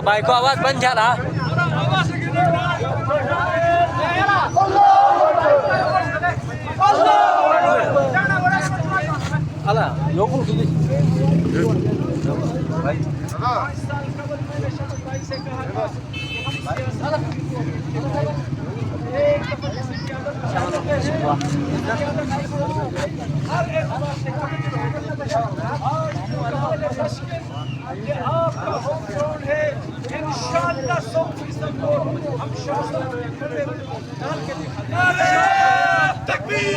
बायको आवाज बंद झाला. आला लोगों की इंशाअल्लाह 100% हम शासन तकबीर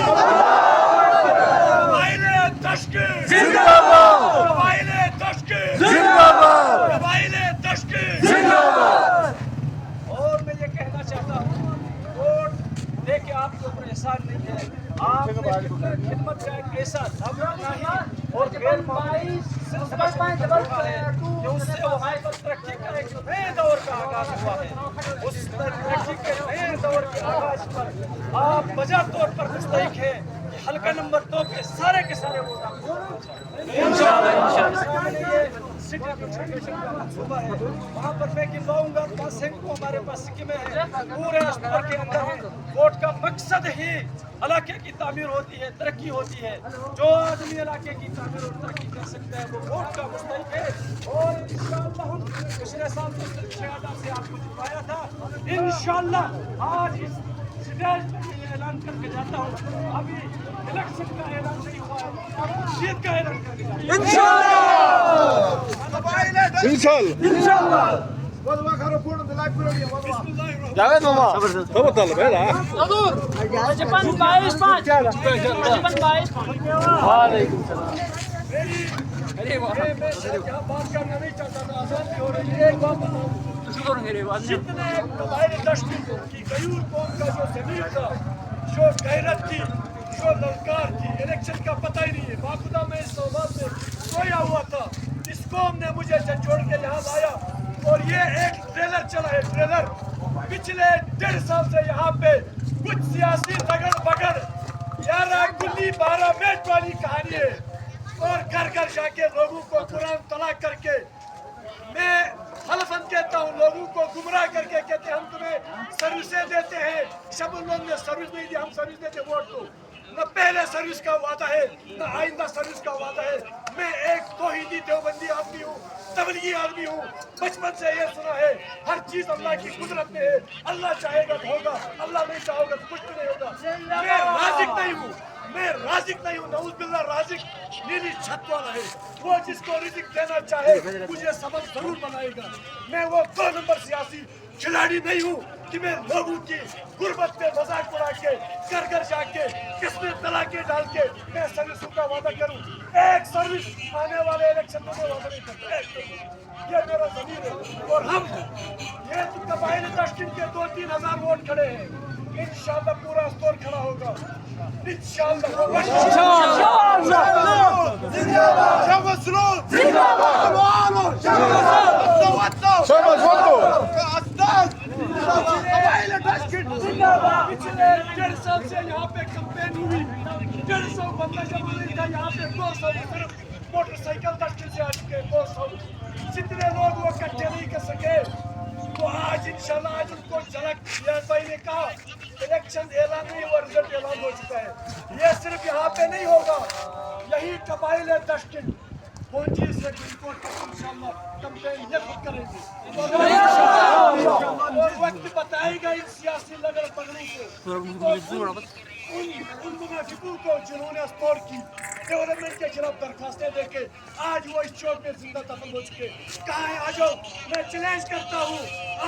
और मैं ये कहना चाहता हूँ वोट दे के आपके ऊपर एहसान नहीं है, आपने कितना खिदमत का एक ऐसा और गैर मामूली सिलसिला हुआ है कि उससे वहाँ पर तरक्की का एक नए दौर का आगाज हुआ है. उस तरक्की के नए दौर के आगाज पर आप बजा तौर पर मुस्तहिक है कि हल्का नंबर 2 के सारे वोट आपको इंशाअल्लाह. सिटी ब्यूटिफिकेशन का मंसूबा है, वहाँ पर मैं गिनवाऊंगा 5 को हमारे पास सिक्किम में है, पूरे अस्पताल के अंदर है. वोट का मकसद ही इलाके की तामीर होती है, तरक्की होती है. जो आदमी इलाके की तामीर और तरक्की कर सकता है वो वोट का मुस्तहिक है. और इंशाअल्लाह हम पिछले साल तो शहदा से आपको दिखाया था, इंशाअल्लाह आज इस स्टेज पर ये ऐलान करके जाता हूँ. अभी इलेक्शन का ऐलान नहीं हुआ है, जीत का ऐलान करके जाता हूँ इंशाअल्लाह. जावेद मामा خبر طلب هلا جبان 22 جبان 22 वालेकुम सलाम. मैं शायद यहाँ बात करना नहीं चाहता था, आजादी हो रही है. एक बात बताऊँ, जितने कबाइल दश्त की गयूर कौम का जो ज़मीर था, जो गैरत थी, जो ललकार थी, इलेक्शन का पता ही नहीं है. बाखुदा में इस नौबात में सोया हुआ था, इस कौम ने मुझे झंझोड़ के यहाँ लाया. और ये एक ट्रेलर चला है, ट्रेलर. पिछले 1.5 साल से यहाँ पे कुछ सियासी रगड़ बगड़ 11 गुल्ली 12 मैच वाली कहानी है. और घर घर जाके लोगों को कुरान तलाक करके, मैं हलफन कहता हूँ, लोगों को गुमराह करके कहते हम तुम्हें सर्विसें देते हैं. सब लोगों ने सर्विस नहीं दी, हम सर्विस देते वोट को. न पहले सर्विस का वादा है, न आइंदा सर्विस का वादा है. मैं एक तौहीदी देवबंदी आदमी हूँ, तबलीगी आदमी हूँ. बचपन से ये सुना है हर चीज अल्लाह की कुदरत में है. अल्लाह चाहेगा तो होगा, अल्लाह नहीं चाहेगा तो कुछ भी नहीं होगा. मैं राज़िक नहीं हूँ, मैं राज़िक नहीं हूँ. नऊज़ुबिल्लाह, राज़िक नीली छत वाला है. वो जिसको रिज़्क़ देना चाहे मुझे सबब जरूर बनाएगा. मैं वो 2 नंबर सियासी खिलाड़ी नहीं हूँ कि मैं लोगों की गुर्बत पे मजाक उड़ा के घर घर जाके किसमें तलाके डाल के मैं सर्विसों का वादा करूँ. एक सर्विस आने वाले इलेक्शन में मैं वादा नहीं करता. ये मेरा ज़मीर है. और हम ये तो कबाइल तश्कील के 2-3 हज़ार वोट खड़े हैं. इंशाअल्लाह पूरा स्टोर खड़ा होगा इंशाअल्लाह. पिछले 1.5 साल से यहाँ पे कैंपेन हुई. 150 बंदा जमा नहीं था यहाँ पे. 200 सिर्फ मोटरसाइकिल तश्कील से आ चुके. 200 जितने लोग वो इकट्ठे नहीं कर सके. तो आज इंशाल्लाह आज उनको झलक रियाज भाई ने कहा इलेक्शन ऐलान नहीं हुआ, रिजल्ट ऐलान हो चुका है. ये सिर्फ यहाँ पे नहीं होगा, यही कबाइल है तश्कील पहुंची से रिपोर्ट इंशाल्लाह कैंपेन ये खुद करेंगे. और वक्त बताएगा इन सियासी लगड़ पगड़ों को, उन मुनाफिकों को जिन्होंने स्टोर की डेवलपमेंट के खिलाफ दरखास्तें देके आज वो इस चौक में जिंदा दफन हो चुके. कहाँ है? आ जाओ. मैं चैलेंज करता हूँ,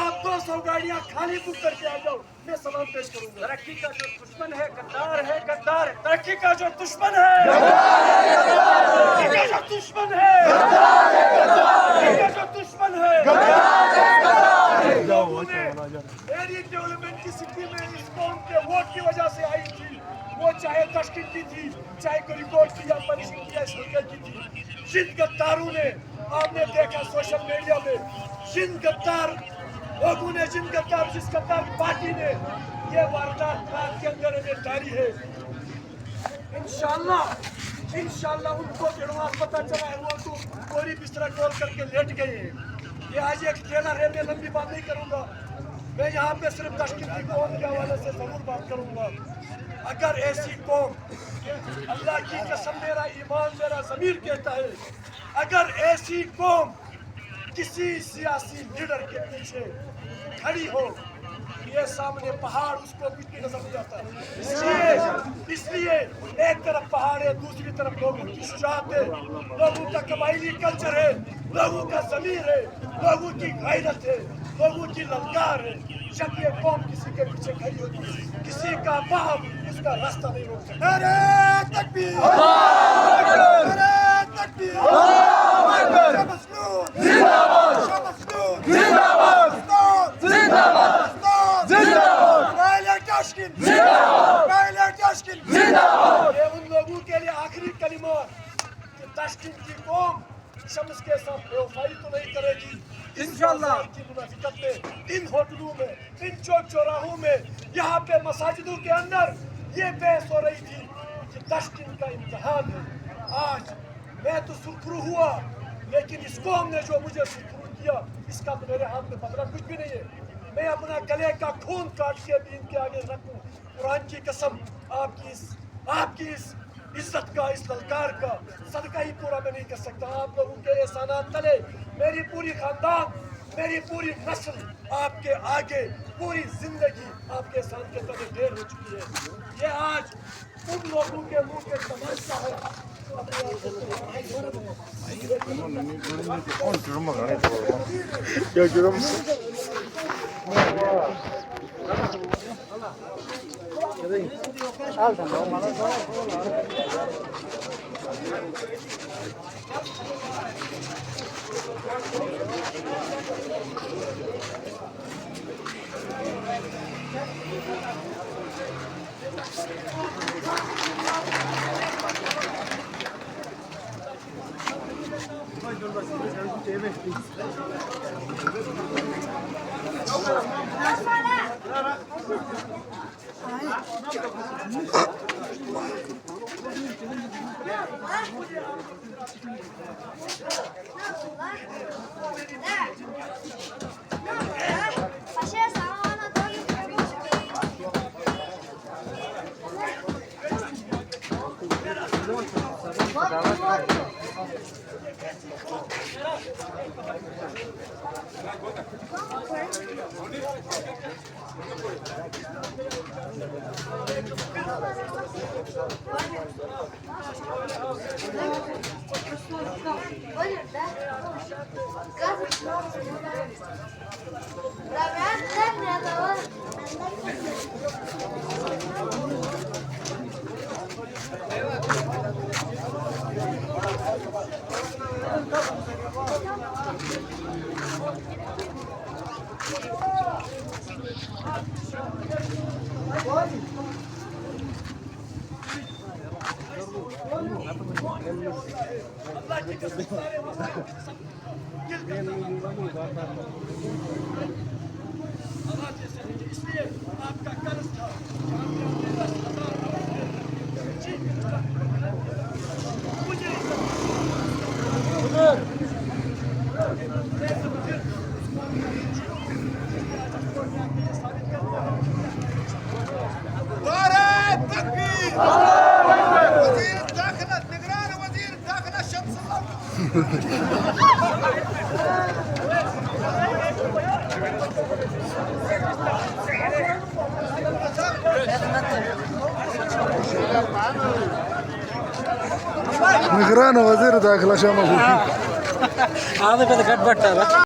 आप 200 गाड़ियाँ खाली बुक करके आ जाओ, मैं सलाम पेश करूँगा. तरक्की का जो दुश्मन है गद्दार है, गद्दार है. तरक्की का जो दुश्मन है तरक्की का जो दुश्मन है तरक्की का जो दुश्मन है एरिया डेवलपमेंट की सिटी में इस कौम के वोट की वजह से आई थी. वो चाहे तश्कील की थी, चाहे कोई रिकॉर्ड की या पनिशिंग की या सरकार की थी. जिन गद्दारों ने आपने देखा सोशल मीडिया में, जिन गद्दार लोगों ने, जिस गद्दार पार्टी ने ये वारदात रात के अंदर में जारी है. इंशाअल्लाह उनको भिड़वास पता चला है, वो तो कोरी बिस्तरा खोल करके लेट गए हैं. یہ آج ایک ٹریلر ہے، میں لمبی بات نہیں کروں گا. میں یہاں پہ صرف تشکیل قوم کے حوالے سے ضرور بات کروں گا. اگر ایسی قوم، اللہ کی قسم میرا ایمان میرا ضمیر کہتا ہے، اگر ایسی قوم کسی سیاسی لیڈر کے پیچھے کھڑی ہو، یہ سامنے پہاڑ اس کو کچھ بھی نظر نہیں آتا. اس لیے ایک طرف پہاڑ ہے، دوسری طرف لوگوں کی شجاعت ہے، لوگوں کا قبائلی کلچر ہے، لوگوں کا ضمیر ہے، لوگوں کی غیرت ہے، لوگوں کی للکار ہے. جب یہ قوم کسی کے پیچھے کھڑی ہوتی ہے، کسی کا باپ اس کا راستہ نہیں روک سکتا. نعرہ تکبیر! نعرہ تکبیر! شمس نور! شمس نور! یہ ان لوگوں کے لیے آخری کلمات کہ تشکیل کی قوم شمس کے ساتھ بےوفائی تو نہیں کرے گی انشاءاللہ. کی منافقت میں، ان ہوٹلوں میں، ان چوک چوراہوں میں، یہاں پہ مساجدوں کے اندر یہ بحث ہو رہی تھی کہ تشکیل کا امتحان ہے. آج میں تو سرخرو ہوا، لیکن اس قوم نے جو مجھے سرخرو کیا، اس کا تو میرے ہاتھ میں بدلہ کچھ بھی نہیں ہے. میں اپنا گلے کا خون کاٹ کے دین کے آگے رکھوں. قرآن کی قسم آپ کی اس عزت کا، اس للکار کا صدقہ ہی پورا میں نہیں کر سکتا. آپ لوگوں کے احسانات تلے میری پوری خاندان، میری پوری نسل آپ کے آگے پوری زندگی آپ کے احسان کے تلے ڈھیر ہو چکی ہے. یہ آج ان لوگوں کے منہ کے تماشا ہے. اللہ کی قسم سارے اس لیے آپ کا قرض تھا. نگران وزیر داخلہ شامل هذا كذا قد بطل